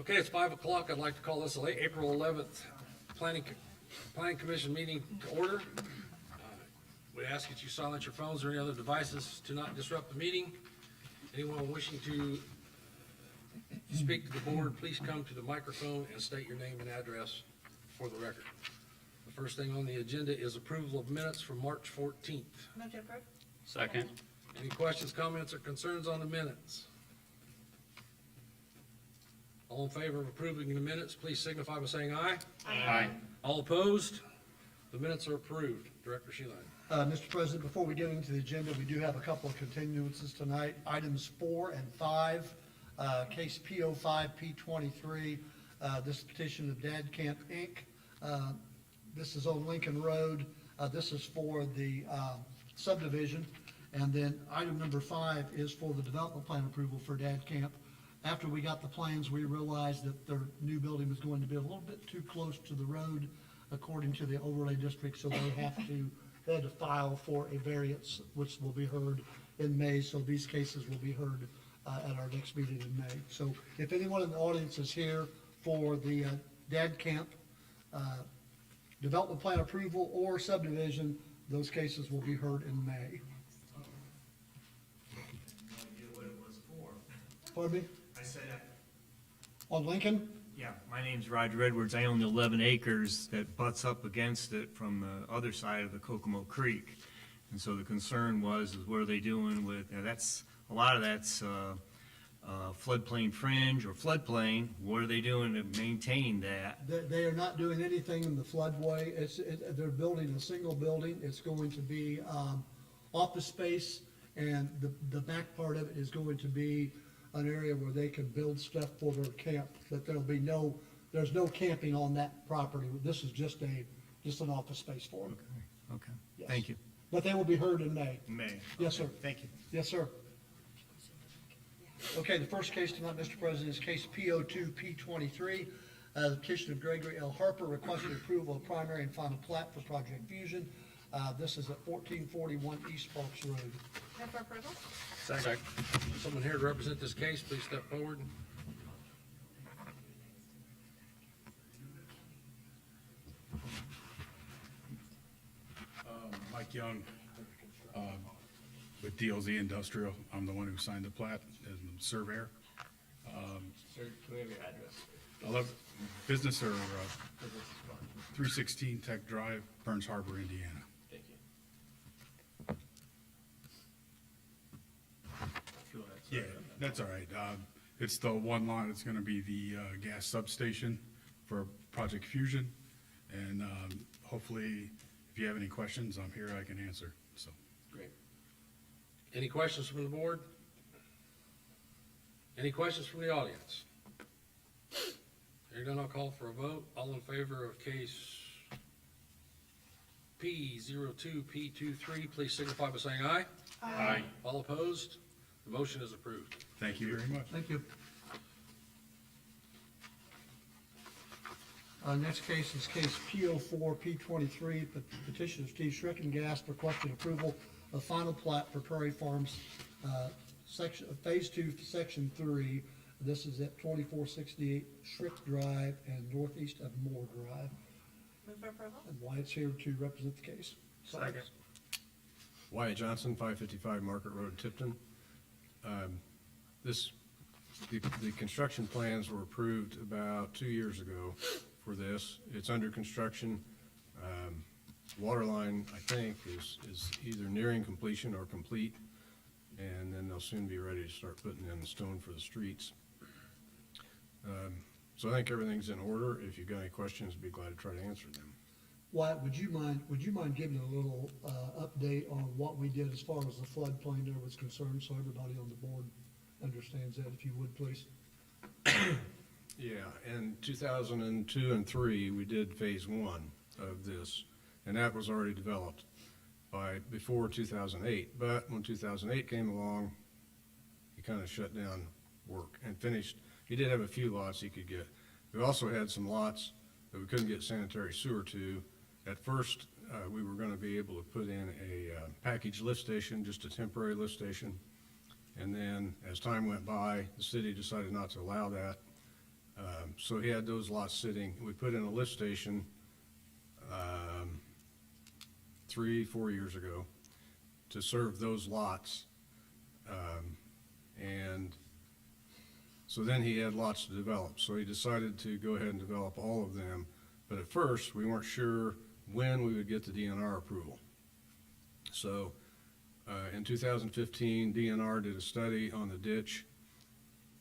Okay, it's 5 o'clock. I'd like to call this April 11th Planning Commission meeting to order. We ask that you silence your phones or any other devices to not disrupt the meeting. Anyone wishing to speak to the board, please come to the microphone and state your name and address for the record. The first thing on the agenda is approval of minutes from March 14th. Move to approve. Second. Any questions, comments, or concerns on the minutes? All in favor of approving the minutes, please signify by saying aye. Aye. All opposed? The minutes are approved. Director Sheehan. Mr. President, before we get into the agenda, we do have a couple of continuances tonight. Items 4 and 5, case P05, P23, this petition of Dad Camp Inc. This is on Lincoln Road. This is for the subdivision. And then item number 5 is for the development plan approval for Dad Camp. After we got the plans, we realized that their new building was going to be a little bit too close to the road according to the overlay district, so they had to file for a variance, which will be heard in May, so these cases will be heard at our next meeting in May. So if anyone in the audience is here for the Dad Camp development plan approval or subdivision, those cases will be heard in May. No idea what it was for. Pardon me? I said, On Lincoln? yeah, my name's Roger Edwards. I own the 11 acres that butts up against it from the other side of the Kokomo Creek. And so the concern was, is what are they doing with, a lot of that's floodplain fringe or floodplain. What are they doing to maintain that? They are not doing anything in the floodway. They're building a single building. It's going to be office space, and the back part of it is going to be an area where they can build stuff for their camp, but there's no camping on that property. This is just an office space for them. Okay, Yes. thank you. But they will be heard in May. May. Yes, sir. Thank you. Yes, sir. Okay, the first case tonight, Mr. President, is case P02, P23. The petition of Gregory L. Harper requesting approval of primary and final plat for Project Fusion. This is at 1441 East Sparks Road. Move for approval. Second. Someone here to represent this case, please step forward. Mike Young, with DLZ Industrial. I'm the one who signed the plat as the surveyor. Sir, can we have your address? I love business or 316 Tech Drive, Burns Harbor, Indiana. Thank you. Go ahead, sir. Yeah, that's all right. It's the one lot, it's gonna be the gas substation for Project Fusion. And hopefully, if you have any questions, I'm here, I can answer, so. Great. Any questions from the board? Any questions from the audience? Hearing none, I'll call for a vote. All in favor of case P02, P23, please signify by saying aye. Aye. All opposed? The motion is approved. Thank you very much. Thank you. Next case is case P04, P23, petition of Steve Schreckengas requesting approval of final plat for Prairie Farms, Phase 2, Section 3. This is at 2468 Schrick Drive and northeast of Moore Drive. Move for approval. And Wyatt's here to represent the case. Second. Wyatt Johnson, 555 Market Road, Tipton. The construction plans were approved about 2 years ago for this. It's under construction. Water line, I think, is either nearing completion or complete, and then they'll soon be ready to start putting in the stone for the streets. So I think everything's in order. If you've got any questions, I'd be glad to try to answer them. Wyatt, would you mind giving a little update on what we did as far as the floodplain there was concerned, so everybody on the board understands that, if you would, please? Yeah, in 2002 and 3, we did phase 1 of this, and that was already developed before 2008. But when 2008 came along, he kind of shut down work and finished. He did have a few lots he could get. We also had some lots that we couldn't get sanitary sewer to. At first, we were going to be able to put in a package lift station, just a temporary lift station. And then as time went by, the city decided not to allow that. So he had those lots sitting. We put in a lift station 3-4 years ago to serve those lots. And so then he had lots to develop. So he decided to go ahead and develop all of them. But at first, we weren't sure when we would get the DNR approval. So in 2015, DNR did a study on the ditch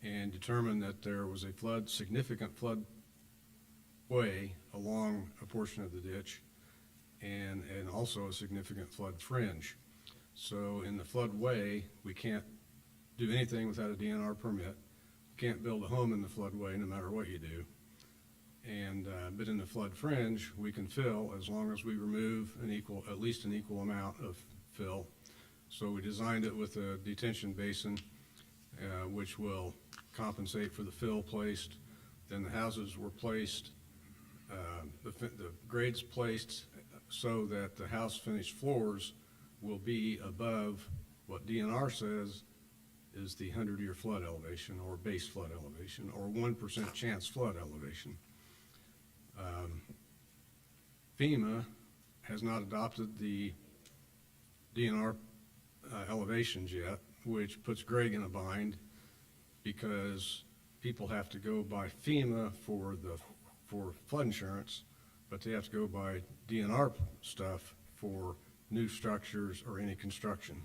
and determined that there was a significant flood way along a portion of the ditch and also a significant flood fringe. So in the floodway, we can't do anything without a DNR permit. Can't build a home in the floodway no matter what you do. And, but in the flood fringe, we can fill as long as we remove at least an equal amount of fill. So we designed it with a detention basin, which will compensate for the fill placed. Then the houses were placed, the grades placed so that the house finished floors will be above what DNR says is the 100-year flood elevation or base flood elevation or 1% chance flood elevation. FEMA has not adopted the DNR elevations yet, which puts Greg in a bind because people have to go by FEMA for flood insurance, but they have to go by DNR stuff for new structures or any construction.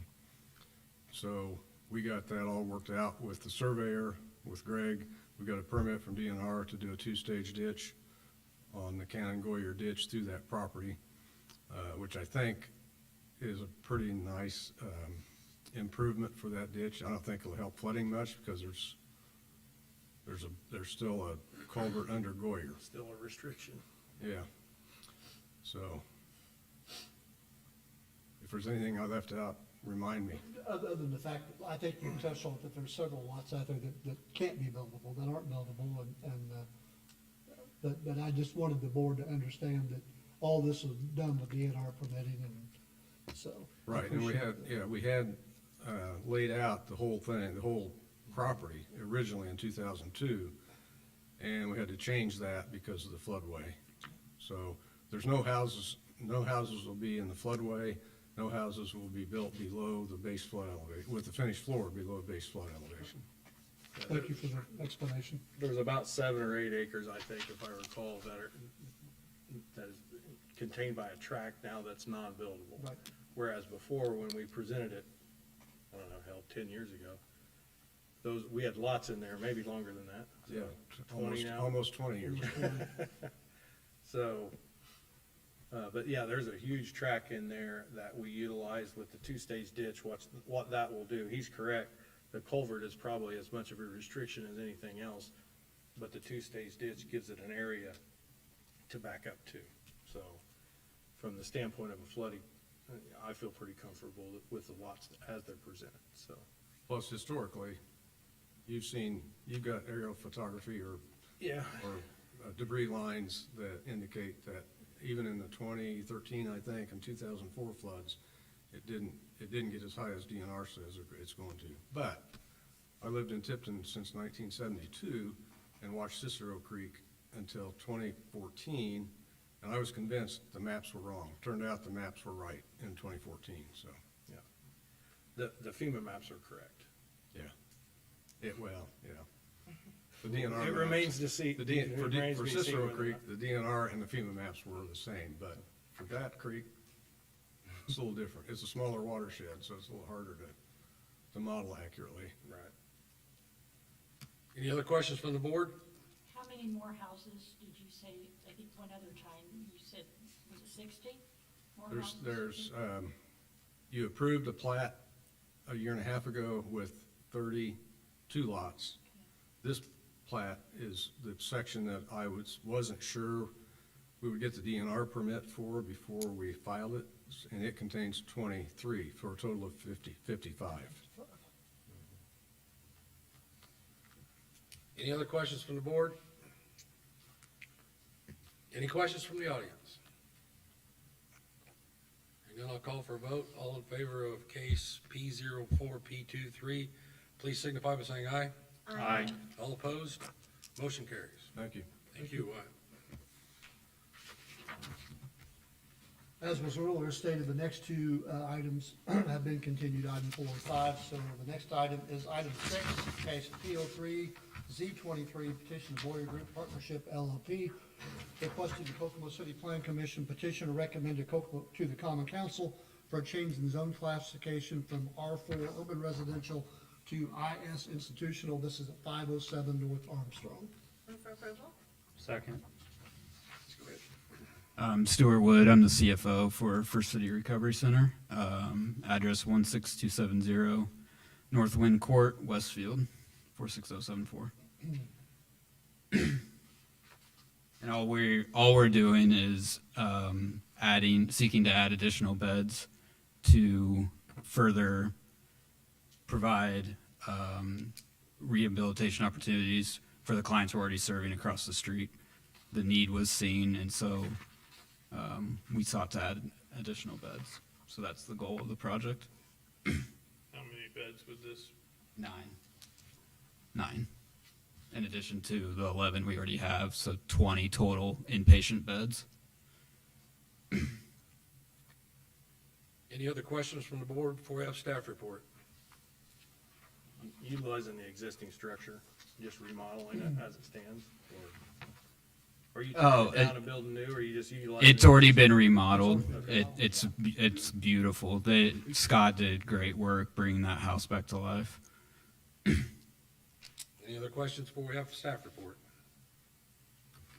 So we got that all worked out with the surveyor, with Greg. We got a permit from DNR to do a 2-stage ditch on the Cannon-Goyer ditch through that property, which I think is a pretty nice improvement for that ditch. I don't think it'll help flooding much because there's still a culvert under Goyer. Still a restriction. Yeah. So if there's anything I left out, remind me. Other than the fact, that I think you touched on that there's several lots out there that can't be buildable, that aren't buildable, but I just wanted the board to understand that all this was done with DNR permitting, and so. I Right, and appreciate we had laid out the whole thing, the whole property originally in 2002, and we had to change that because of the floodway. So there's no houses will be in the floodway, no houses will be built below the base flood elevation, with the finished floor below base flood elevation. Thank you for the explanation. There's about 7 or 8 acres, I think, if I recall, that is contained by a tract now that's non-buildable. Right. Whereas before, when we presented it, I don't know, 10 years ago, we had lots in there, maybe longer than that. Yeah, 20 now? almost 20 years. So, but yeah, there's a huge track in there that we utilized with the 2-stage ditch. What that will do, he's correct. The culvert is probably as much of a restriction as anything else, but the 2-stage ditch gives it an area to back up to. So from the standpoint of a flooding, I feel pretty comfortable with the lots as they're presented, so. Plus historically, you've got aerial photography or Yeah. debris lines that indicate that even in the 2013, I think, and 2004 floods, it didn't get as high as DNR says it's going to. But I lived in Tipton since 1972 and watched Cicero Creek until 2014, and I was convinced the maps were wrong. Turned out the maps were right in 2014, so, The FEMA maps are correct. yeah. The DNR. It maps- remains to see. For it remains to be seen Cicero whether or Creek, not- the DNR and the FEMA maps were the same, but for that creek, it's a little different. It's a smaller watershed, so it's a little harder to model accurately. Right. Any other questions from the board? How many more houses did you say, I think one other time, you said, was it 60 more houses? You approved a plat a year and a half ago with 32 lots. This plat is the section that I wasn't sure we would get the DNR permit for before we filed it, and it contains 23 for a total of 55. Any other questions from the board? Any questions from the audience? And then I'll call for a vote. All in favor of case P04P23, please signify by saying aye. Aye. All opposed? Motion carries. Thank you. Thank you. As was earlier stated, the next two items have been continued, item 4 and 5. So the next item is item 6, case P03 Z23, petition of Boyer Group Partnership LLP, requesting the Kokomo City Plan Commission petition to recommend to the Common Council for a change in zone classification from R4 urban residential to IS institutional. This is at 507 North Armstrong. Move for approval? Second. Stuart Wood, I'm the CFO for First City Recovery Center. Address 16270 North Wind Court, Westfield, 46074. And all we're doing is seeking to add additional beds to further provide rehabilitation opportunities for the clients we're already serving across the street. The need was seen, and so we sought to add additional beds. So that's the goal of the project. How many beds would this? 9. In addition to the 11 we already have, so 20 total inpatient beds. Any other questions from the board before we have staff report? Utilizing the existing structure, just remodeling it as it stands? Or are you Oh, tearing it down and building new, or are you just utilizing? It's it? already been remodeled. Okay. It's beautiful. Scott did great work bringing that house back to life. Any other questions before we have staff report?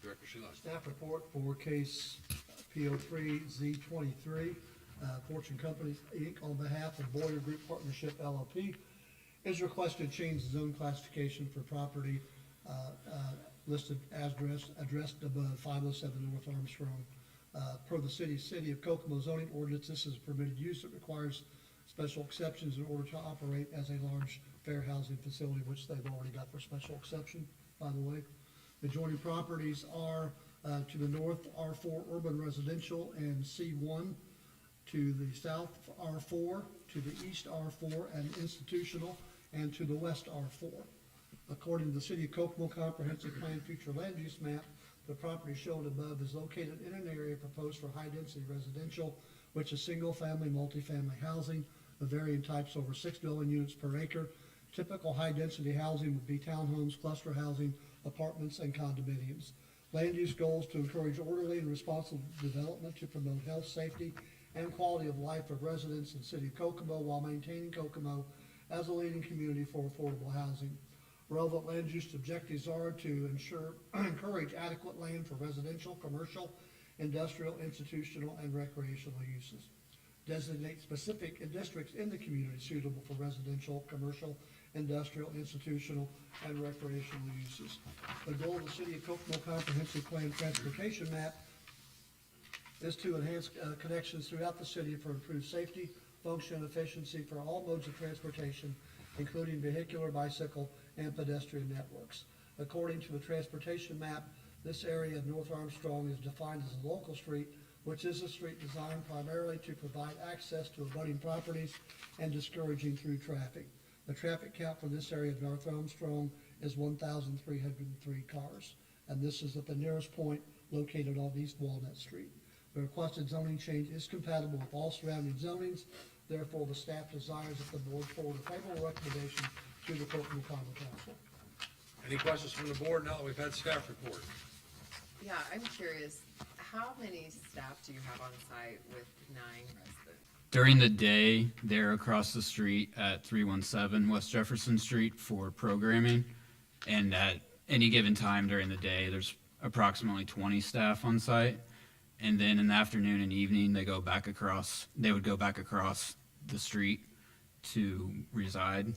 Director Sheila. Staff report for case P03 Z23, Fortune Companies, Inc., on behalf of Boyer Group Partnership LLP, is requested to change the zone classification for property listed as addressed above 507 North Armstrong. Per the City of Kokomo zoning ordinance, this is a permitted use that requires special exceptions in order to operate as a large fair housing facility, which they've already got their special exception, by the way. The adjoining properties are to the north R4 urban residential and C1, to the south R4, to the east R4 and institutional, and to the west R4. According to the City of Kokomo Comprehensive Plan Future Land Use Map, the property shown above is located in an area proposed for high-density residential, which is single-family, multifamily housing of varying types over 6 dwelling units per acre. Typical high-density housing would be townhomes, cluster housing, apartments, and condominiums. Land use goals to encourage orderly and responsible development to promote health, safety, and quality of life of residents in the City of Kokomo while maintaining Kokomo as a leading community for affordable housing. Relevant land use objectives are to encourage adequate land for residential, commercial, industrial, institutional, and recreational uses. Designate specific districts in the community suitable for residential, commercial, industrial, institutional, and recreational uses. The goal of the City of Kokomo Comprehensive Plan Transportation Map is to enhance connections throughout the city for improved safety, function, and efficiency for all modes of transportation, including vehicular, bicycle, and pedestrian networks. According to the transportation map, this area of North Armstrong is defined as a local street, which is a street designed primarily to provide access to abutting properties and discouraging through traffic. The traffic count for this area of North Armstrong is 1,303 cars, and this is at the nearest point located on East Walnut Street. The requested zoning change is compatible with all surrounding zonings. Therefore, the staff desires that the board forward a favorable recommendation to the Kokomo Common Council. Any questions from the board now that we've had staff report? Yeah, I'm curious, how many staff do you have on site with 9 residents? During the day, they're across the street at 317 West Jefferson Street for programming. And at any given time during the day, there's approximately 20 staff on site. And then in the afternoon and evening, they would go back across the street to reside.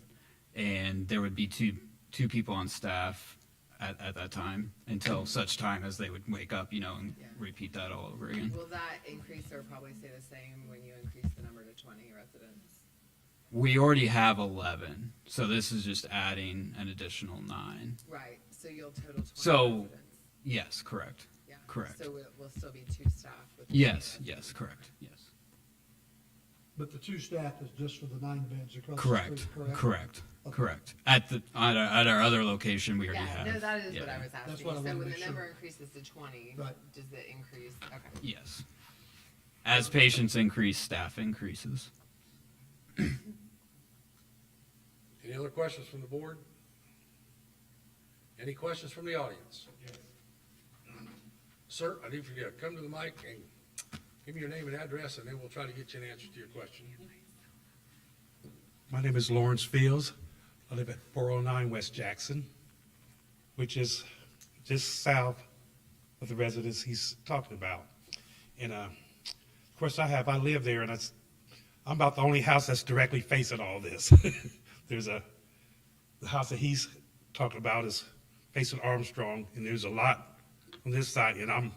And there would be two people on staff at that time until such time as they would wake up, and Yeah. repeat that all over again. Will that increase or probably stay the same when you increase the number to 20 residents? We already have 11, so this is just adding an additional 9. Right, so you'll total 20 So- residents? Yes, correct. Yeah. correct. So it will still be 2 staff with? 20 Yes, residents? yes, correct, yes. But the two staff is just for the 9 beds across the Correct, street, correct? correct, Okay. correct. At our other location, we already Yeah, have. no, that is what yeah. I was That's asking. what I So wanna when make the number sure. increases to 20, Right. does it increase? Okay. Yes. As patients increase, staff increases. Any other questions from the board? Any questions from the audience? Sir, I need for you to come to the mic and give me your name and address, and then we'll try to get you an answer to your question. My name is Lawrence Fields. I live at 409 West Jackson, which is just south of the residence he's talking about. And of course, I live there, and I'm about the only house that's directly facing all this. The house that he's talking about is facing Armstrong, and there's a lot on this side, and I'm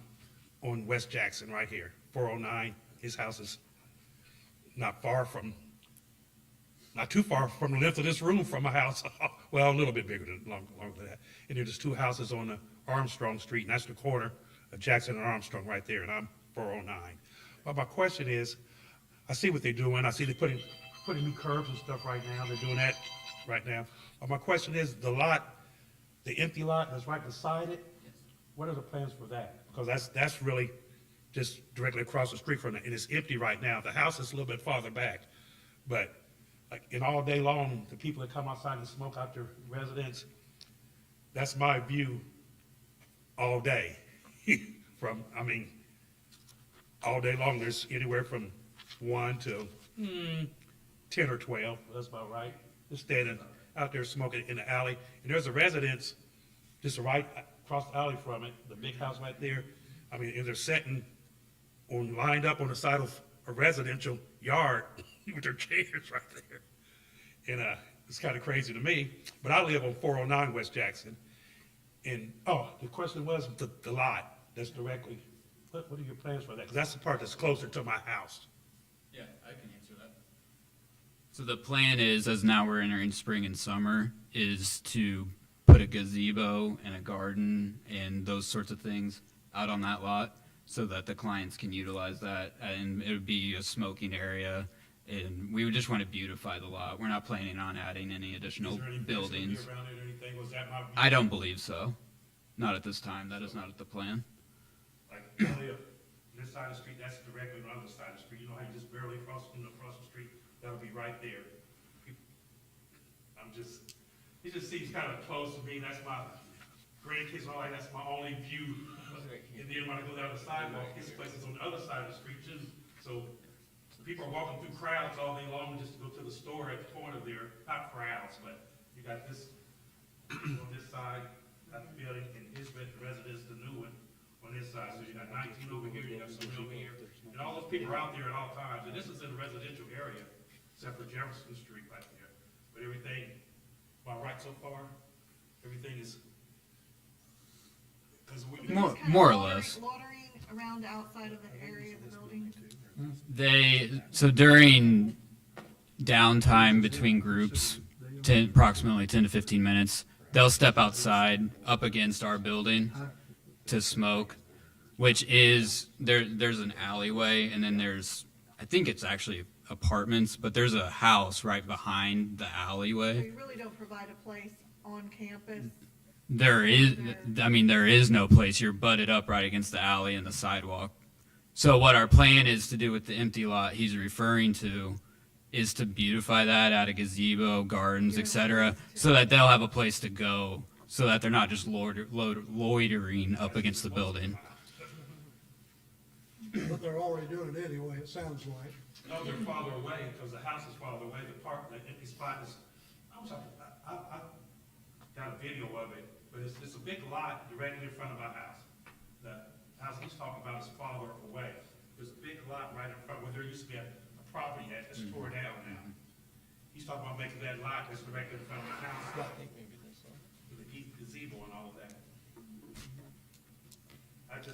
on West Jackson right here, 409. His house is not too far from the length of this room from my house. Well, a little bit bigger than, longer than that. And there's 2 houses on the Armstrong Street, and that's the corner of Jackson and Armstrong right there, and I'm 409. But my question is, I see what they're doing. I see they're putting new curbs and stuff right now. They're doing that right now. But my question is, the empty lot that's right beside it, what are the plans for that? Because that's really just directly across the street from it, and it's empty right now. The house is a little bit farther back, but like, and all day long, the people that come outside and smoke out their residence, that's my view all day. All day long, there's anywhere from 1 to 10 or 12, that's about right. Just standing out there smoking in the alley. And there's a residence just right across the alley from it, the big house right there. And they're sitting lined up on the side of a residential yard with their chairs right there. And it's kind of crazy to me, but I live on 409 West Jackson. And, the question was the lot that's directly, what are your plans for that? Because that's the part that's closer to my house. Yeah, I can answer that. So the plan is, as now we're entering spring and summer, is to put a gazebo and a garden and those sorts of things out on that lot so that the clients can utilize that, and it would be a smoking area, and we would just want to beautify the lot. We're not planning on adding any additional Is there any buildings. around it or anything? Was that my view? I don't believe so. Not at this time. That is not the plan. Like, I live this side of the street, that's directly on the other side of the street. You know how you just barely cross the street? That'll be right there. It just seems kind of close to me. That's my grandkids and all that. That's my only view. And then when I go down the sidewalk, his place is on the other side of the street too. So people are walking through crowds all day long just to go to the store at the corner there. Not crowds, but you got this on this side, got the building, and his residence, the new one, on this side. So you got 19 over here, you got some over here. And all those people are out there at all times. And this is in a residential area, except for Jefferson Street right there. But everything, am I right so far? Everything is, because we. More or less. Loitering around outside of the area of the building. So during downtime between groups, approximately 10 to 15 minutes, they'll step outside up against our building to smoke, which is, there's an alleyway, and then there's, I think it's actually apartments, but there's a house right behind the alleyway. We really don't provide a place on campus. There is no place. You're butted up right against the alley and the sidewalk. So what our plan is to do with the empty lot he's referring to is to beautify that, add a gazebo, gardens, etc., so that they'll have a place to go, so that they're not just loitering up against the building. But they're already doing it anyway, it sounds like. No, they're farther away, because the house is farther away, the park, the empty spot is, I got a video of it, but it's a big lot directly in front of my house. The house he's talking about is farther away. There's a big lot right in front, where there used to be a property that's tore down now. He's talking about making that lot that's directly in front of the house. With the gazebo and all of that. I don't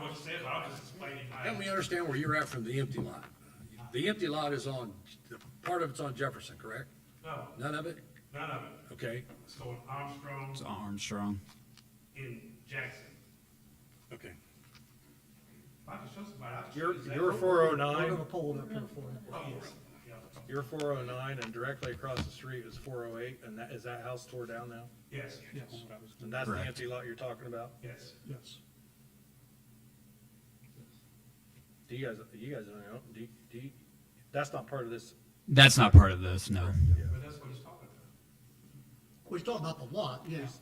know what to say, but I'm just explaining. Help me understand where you're at from the empty lot. The empty lot is part of it's on Jefferson, correct? No, None of it? none of it. Okay, So in Armstrong, It's Armstrong. in Jackson. okay. If I can show somebody, I'll You're We're 409, gonna pull it up here for you. you're 409, and directly across the street is 408, and is that house tore down now? Yes, Yes, And that's the Correct. empty lot you're talking about? yes. yes. Do you guys don't know, that's not part of this, That's not part of this, no. But that's what he's talking about. We're talking about the lot, yes.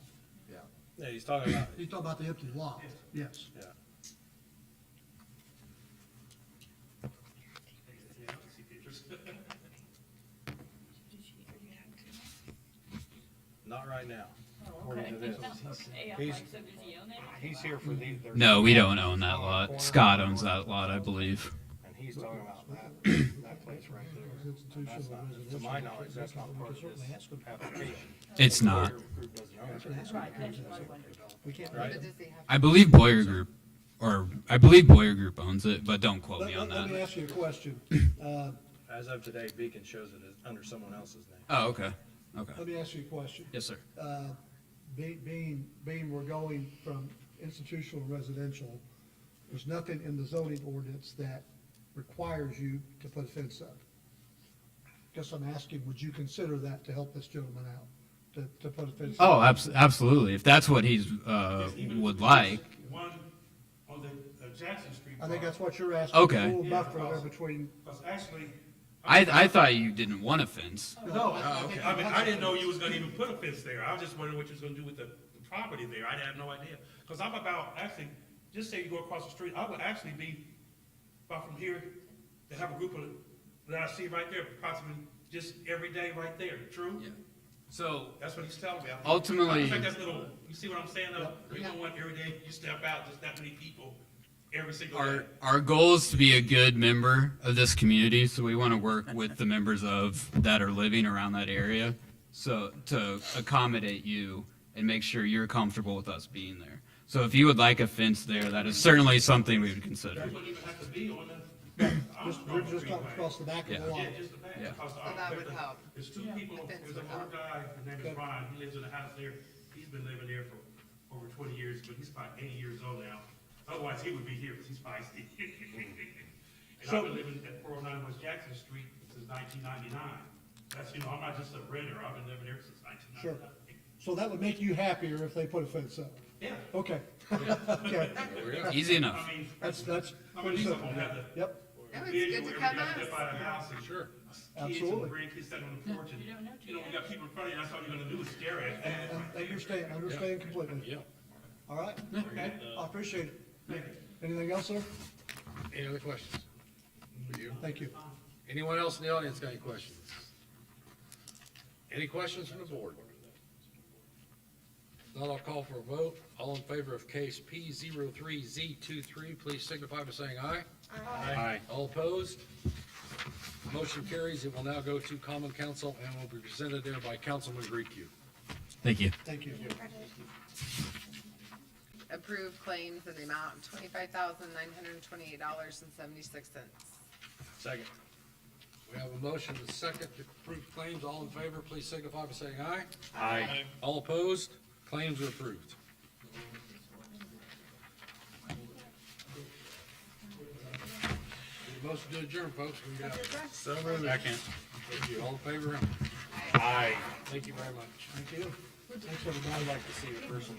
yeah, he's talking about, He's talking about the empty lot, yes. yeah. Not right now, according to this. Okay, I'm He's- like, so does he own it? He's here for the. there's- No, we don't own that lot. Scott owns that lot, I believe. And he's talking about that, that place right there. That's not, to my knowledge, that's not part of this application. It's not. Group doesn't own it. Right, that's what I wondered. We can't. Right. But does he have? I believe Boyer Group, owns it, but don't quote me on Let me that. ask you a question. As of today, Beacon shows it as under someone else's name. Oh, okay. Okay. Let me ask you a question. Yes, sir. Being we're going from institutional to residential, there's nothing in the zoning ordinance that requires you to put a fence up. Guess I'm asking, would you consider that to help this gentleman out, to put a fence? Oh, up? absolutely. If that's what he's, would like. One on the Jackson Street. I think part. that's what you're asking. Okay. A little Yeah, buffer there between, Because actually. I thought you didn't want a fence. no. I mean, I didn't know you was gonna even put a fence there. I was just wondering what you was gonna do with the property there. I had no idea. Because I'm about, actually, just say you go across the street, I would actually be, about from here, to have a group of, that I see right there, approximately just every day right there. True? So That's what he's telling me. Ultimately- I think that's little, you see what I'm saying? We don't want every day you step out, just that many people, every single day. our goal is to be a good member of this community, so we want to work with the members that are living around that area. So to accommodate you and make sure you're comfortable with us being there. So if you would like a fence there, that is certainly something we would consider. That wouldn't even have to be on the. We're just talking across the back of the Yeah. lot. Yeah, just the back. Yeah. Because So that would help. There's two people, The fence there's would an older help. guy, his name is Ron, he lives in a house there, he's been living there for over 20 years, but he's about 80 years old now. Otherwise, he would be here, because he's feisty. And I've been living at 409 West Jackson Street since 1999. That's, I'm not just a renter, I've been living there since 1999. So that would make you happier if they put a fence up? Yeah. Okay. Okay, Easy enough. I mean, that's I mean, pretty these simple. people have the. Yep, No, video it's good where to we come gotta step out of the us. house and Sure. kids Absolutely. and grandkids sitting on the porch and, You don't know too we got people in front of you, that's all you're gonna do is stare at. and understand completely. Yeah. All right, okay, I appreciate it. Anything else, sir? Any other questions? For you? Thank you. Anyone else in the audience got any questions? Any questions from the board? If not, I'll call for a vote. All in favor of case P03Z23, please signify by saying aye. Aye. All opposed? Motion carries. It will now go to common council and will be presented there by Councilman Griecu. Thank you. Thank you. Approve claims in the amount of $25,928.76. Second. We have a motion and a second to approve claims. All in favor, please signify by saying aye. Aye. All opposed? Claims are approved. Motion to adjourn, folks. We got So moved. Second. Thank you. All in favor? Aye. Thank you very much. Thank you. Thanks, everybody. I'd like to see a person.